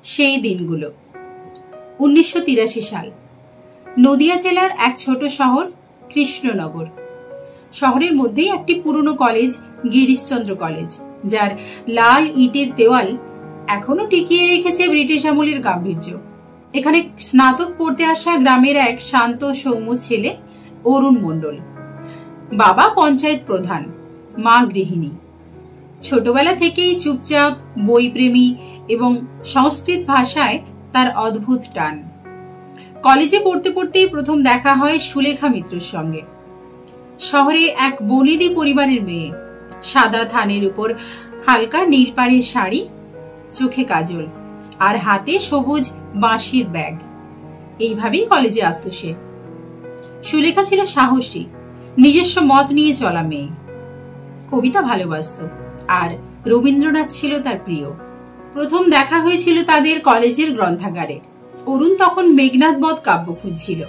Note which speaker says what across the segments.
Speaker 1: সেই দিনগুলো 1983 সাল। নদিয়া জেলার এক ছোট শহর কৃষ্ণনগর। শহরের মধ্যেই একটি পুরনো কলেজ, গিরিশচন্দ্র কলেজ, যার লাল ইটের দেওয়াল এখনো টিকিয়ে রেখেছে ব্রিটিশ আমলের গাম্ভীর্য। এখানে স্নাতক পড়তে আসা গ্রামের এক শান্ত সৌম্য ছেলে অরুণ মণ্ডল। বাবা পঞ্চায়েত প্রধান, মা গৃহিণী। ছোটবেলা থেকেই চুপচাপ, বইপ্রেমী এবং সংস্কৃত ভাষায় তার অদ্ভুত টান। কলেজে পড়তে পড়তেই প্রথম দেখা হয় সুলেখা মিত্রর সঙ্গে। শহরে এক বনেদি পরিবারের মেয়ে, সাদা থানের উপর হালকা নীলপাড়ের শাড়ি, চোখে কাজল আর হাতে সবুজ বাঁশির ব্যাগ। এইভাবেই কলেজে আসতো সে। সুলেখা ছিল সাহসী, নিজস্ব মত নিয়ে চলা মেয়ে। কবিতা ভালোবাসত আর রবীন্দ্রনাথ ছিল তার প্রিয়। প্রথম দেখা হয়েছিল তাদের কলেজের গ্রন্থাগারে। অরুণ তখন মেঘনাদ বধ কাব্য খুঁজছিল,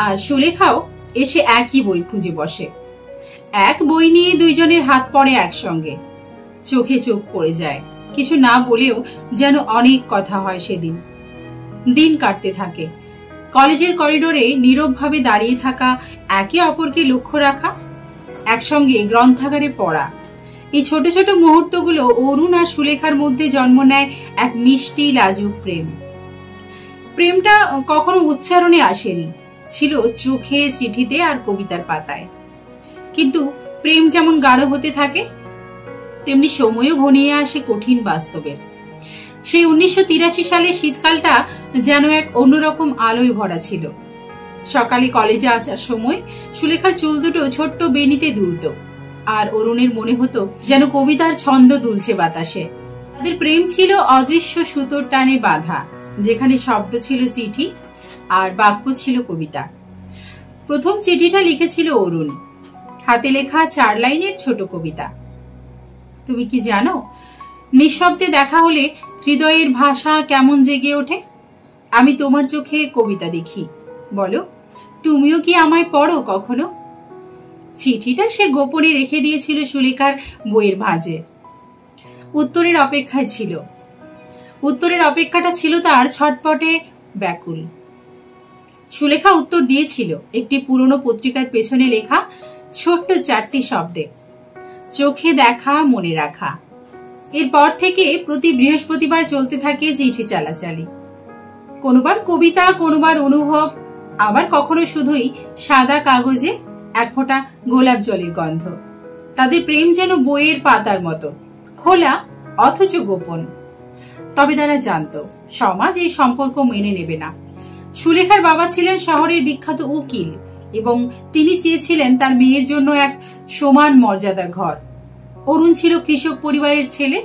Speaker 1: আর সুলেখাও এসে একই বই খুঁজে বসে। এক বই নিয়ে দুইজনের হাত পড়ে একসঙ্গে। চোখে চোখ পড়ে যায়। কিছু না বলেও যেন অনেক কথা হয় সেদিন। দিন কাটতে থাকে। কলেজের করিডোরে নীরবভাবে দাঁড়িয়ে থাকা, একে অপরকে লক্ষ্য রাখা, একসঙ্গে গ্রন্থাগারে পড়া। এই ছোট ছোট মুহূর্তগুলো অরুণ আর সুলেখার মধ্যে জন্ম নেয় এক মিষ্টি লাজুক প্রেম। প্রেমটা কখনো উচ্চারণে আসেনি, ছিল চোখে, চিঠিতে আর কবিতার পাতায়। কিন্তু প্রেম যেমন গাঢ় হতে থাকে, তেমনি সময়ও ঘনিয়ে আসে কঠিন বাস্তবের। সেই 1983 সালে শীতকালটা যেন এক অন্যরকম আলোয় ভরা ছিল। সকালে কলেজে আসার সময় সুলেখার চুল দুটো ছোট্ট বেনিতে দুলত, আর অরুণের মনে হতো যেন কবিতার ছন্দ দুলছে বাতাসে। তাদের প্রেম ছিল অদৃশ্য সুতোর টানে বাঁধা, যেখানে শব্দ ছিল চিঠি আর বাক্য ছিল কবিতা। প্রথম চিঠিটা লিখেছিল অরুণ, হাতে লেখা 4 লাইনের ছোট কবিতা। তুমি কি জানো, নিঃশব্দে দেখা হলে হৃদয়ের ভাষা কেমন জেগে ওঠে? আমি তোমার চোখে কবিতা দেখি, বলো তুমিও কি আমায় পড়ো কখনো? চিঠিটা সে গোপনে রেখে দিয়েছিল সুলেখার বইয়ের ভাঁজে। উত্তরের অপেক্ষায় ছিল। উত্তরের অপেক্ষাটা ছিল তার ছটপটে, ব্যাকুল। সুলেখা উত্তর দিয়েছিল একটি পুরনো পত্রিকার পেছনে লেখা ছোট্ট 4টি শব্দে, চোখে দেখা, মনে রাখা। এরপর থেকে প্রতি বৃহস্পতিবার চলতে থাকে চিঠি চালাচালি। কোনোবার কবিতা, কোনোবার অনুভব, আবার কখনো শুধুই সাদা কাগজে এক ফোঁটা গোলাপ জলের গন্ধ। তাদের প্রেম যেন বইয়ের পাতার মতো, খোলা অথচ গোপন। তবে তারা জানত সমাজ এই সম্পর্ক মেনে নেবে না। সুলেখার বাবা ছিলেন শহরের বিখ্যাত উকিল এবং তিনি চেয়েছিলেন তার মেয়ের জন্য এক সমান মর্যাদার ঘর। অরুণ ছিল কৃষক পরিবারের ছেলে,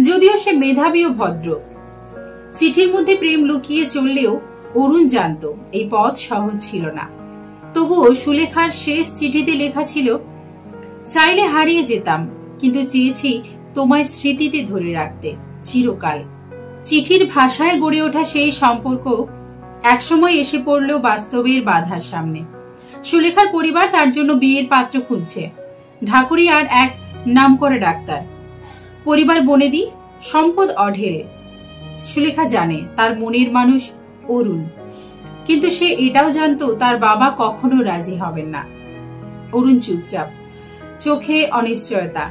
Speaker 1: যদিও সে মেধাবী ও ভদ্র। চিঠির মধ্যে প্রেম লুকিয়ে চললেও অরুণ জানত এই পথ সহজ ছিল না। তবুও সুলেখার শেষ চিঠিতে লেখা ছিল, চাইলে হারিয়ে যেতাম, কিন্তু চেয়েছি তোমায় স্মৃতিতে ধরে রাখতে চিরকাল। চিঠির ভাষায় গড়ে ওঠা সেই সম্পর্ক একসময় এসে পড়ল বাস্তবের বাধার সামনে। সুলেখার পরিবার তার জন্য বিয়ের পাত্র খুঁজছে। ঢাকুরিয়ার এক নামকরা ডাক্তার, পরিবার বনেদি, সম্পদ অঢেল। সুলেখা জানে তার মনের মানুষ অরুণ, কিন্তু সে এটাও জানতো তার বাবা কখনো রাজি হবেন না। অরুণ চুপচাপ, চোখে অনিশ্চয়তা,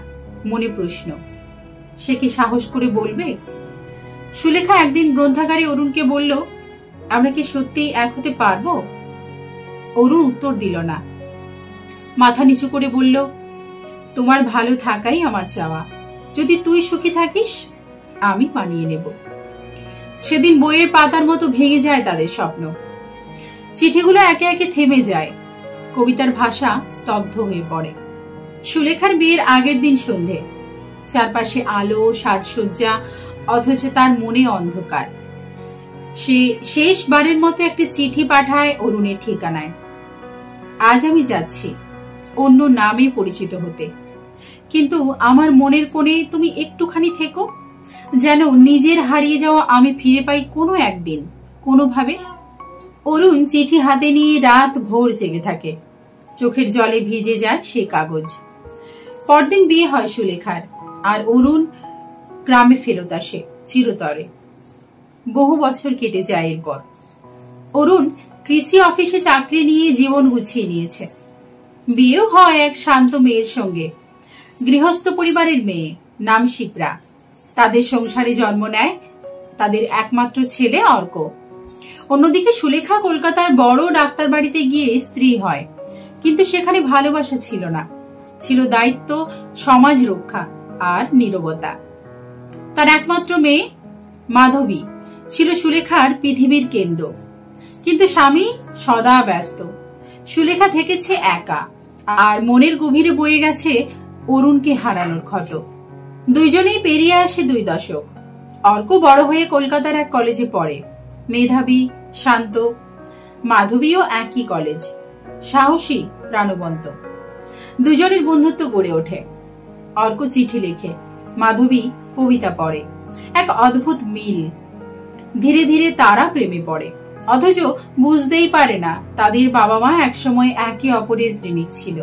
Speaker 1: মনে প্রশ্ন। সে কি সাহস করে বলবে? সুলেখা একদিন গ্রন্থাগারে অরুণকে বলল, আমরা কি সত্যি এক হতে পারবো? অরুণ উত্তর দিল না। মাথা নিচু করে বলল, তোমার ভালো থাকাই আমার চাওয়া। যদি তুই সুখী থাকিস, আমি মানিয়ে নেব। সেদিন বইয়ের পাতার মতো ভেঙে যায় তাদের স্বপ্ন। চিঠিগুলো একে একে থেমে যায়। কবিতার ভাষা স্তব্ধ হয়ে পড়ে। সুলেখার বিয়ের আগের দিন সন্ধে। চারপাশে আলো, সাজসজ্জা, অথচ তার মনে অন্ধকার। সে শেষবারের মতো একটি চিঠি পাঠায় অরুণের ঠিকানায়। আজ আমি যাচ্ছি অন্য নামে পরিচিত হতে, কিন্তু আমার মনের কোণে তুমি একটুখানি থেকো, যেন নিজের হারিয়ে যাওয়া আমি ফিরে পাই কোনো একদিন, কোনোভাবে। অরুণ চিঠি হাতে নিয়ে রাত ভোর জেগে থাকে। চোখের জলে ভিজে যায় সেই কাগজ। পরদিন বিয়ে হয় সুলেখার, আর অরুণ গ্রামে ফেরত আসে চিরতরে। বহু বছর কেটে যায় এরপর। অরুণ কৃষি অফিসে চাকরি নিয়ে জীবন গুছিয়ে নিয়েছে। বিয়েও হয় এক শান্ত মেয়ের সঙ্গে, গৃহস্থ পরিবারের মেয়ে, নাম শিপ্রা। তাদের সংসারে জন্ম নেয় তাদের একমাত্র ছেলে অর্ক। অন্যদিকে সুলেখা কলকাতার বড় ডাক্তার বাড়িতে গিয়ে স্ত্রী হয়, কিন্তু সেখানে ভালোবাসা ছিল না, ছিল দায়িত্ব, সমাজ রক্ষা আর নীরবতা। তার একমাত্র মেয়ে মাধবী ছিল সুলেখার পৃথিবীর কেন্দ্র, কিন্তু স্বামী সদা ব্যস্ত। সুলেখা থেকেছে একা, আর মনের গভীরে বয়ে গেছে অরুণকে হারানোর ক্ষত। দুইজনেই পেরিয়ে আসে 2 দশক। অর্ক বড় হয়ে কলকাতার এক কলেজে পড়ে, মেধাবী, শান্ত। মাধবীও একই কলেজ, সাহসী, প্রাণবন্ত। দুজনের বন্ধুত্ব গড়ে ওঠে। অর্ক চিঠি লেখে, মাধবী কবিতা পড়ে। এক অদ্ভুত মিল। ধীরে ধীরে তারা প্রেমে পড়ে, অথচ বুঝতেই পারে না তাদের বাবা মা একসময় একে অপরের প্রেমিক ছিল।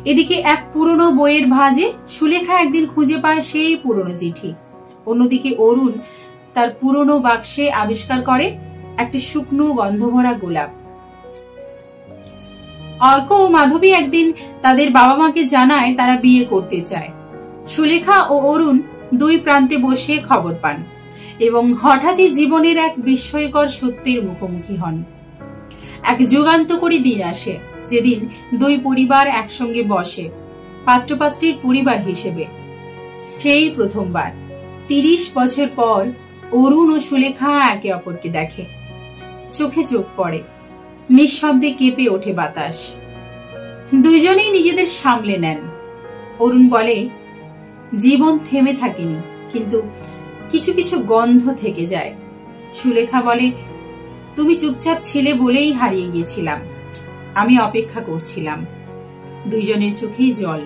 Speaker 1: এদিকে এক পুরনো বইয়ের ভাঁজে সুলেখা একদিন খুঁজে পায় সেই পুরনো চিঠি। অন্যদিকে অরুণ তার পুরনো বাক্সে আবিষ্কার করে একটি শুকনো গন্ধভরা গোলাপ। অর্ক ও মাধবী একদিন তাদের বাবা মাকে জানায় তারা বিয়ে করতে চায়। সুলেখা ও অরুণ 2 প্রান্তে বসে খবর পান এবং হঠাৎই জীবনের এক বিস্ময়কর সত্যের মুখোমুখি হন। এক যুগান্তকারী দিন আসে, যেদিন 2 পরিবার একসঙ্গে বসে পাত্রপাত্রীর পরিবার হিসেবে। সেই প্রথমবার 30 বছর পর অরুণ ও সুলেখা একে অপরকে দেখে। চোখে চোখ পড়ে, নিঃশব্দে কেঁপে ওঠে বাতাস। দুইজনেই নিজেদের সামলে নেন। অরুণ বলে, জীবন থেমে থাকেনি, কিন্তু কিছু কিছু গন্ধ থেকে যায়। সুলেখা বলে, তুমি চুপচাপ ছিলে বলেই হারিয়ে গিয়েছিলাম, আমি অপেক্ষা করছিলাম। দুইজনের চোখেই জল।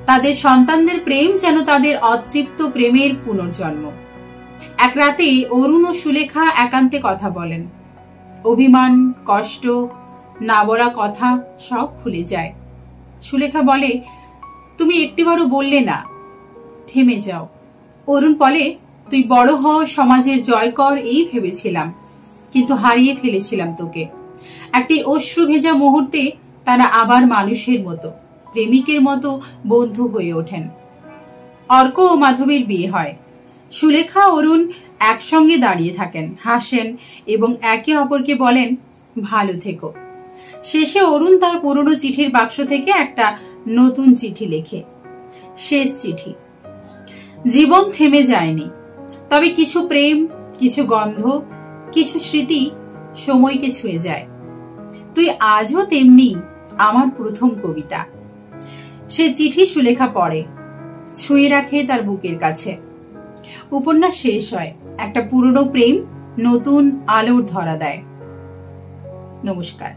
Speaker 1: তাদের সন্তানদের প্রেম যেন তাদের অতৃপ্ত প্রেমের পুনর্জন্ম। এক রাতে অরুণ ও সুলেখা একান্তে কথা বলেন। অভিমান, কষ্ট, না বলা কথা সব খুলে যায়। সুলেখা বলে, তুমি একটিবারও বললে না, থেমে যাও। অরুণ বলে, তুই বড় হ, সমাজের জয় কর, এই ভেবেছিলাম, কিন্তু হারিয়ে ফেলেছিলাম তোকে। একটি অশ্রু ভেজা মুহূর্তে তারা আবার মানুষের মতো, প্রেমিকের মতো বন্ধু হয়ে ওঠেন। অর্ক ও মাধবীর বিয়ে হয়। সুলেখা অরুণ একসঙ্গে দাঁড়িয়ে থাকেন, হাসেন এবং একে অপরকে বলেন, ভালো থেকো। শেষে অরুণ তার পুরনো চিঠির বাক্স থেকে একটা নতুন চিঠি লেখে, শেষ চিঠি। জীবন থেমে যায়নি, তবে কিছু প্রেম, কিছু গন্ধ, কিছু স্মৃতি সময়কে ছুঁয়ে যায়। তুই আজও তেমনি আমার প্রথম কবিতা। সে চিঠি সুলেখা পড়ে, ছুঁয়ে রাখে তার বুকের কাছে। উপন্যাস শেষ হয়, একটা পুরনো প্রেম নতুন আলোর ধরা দেয়। নমস্কার।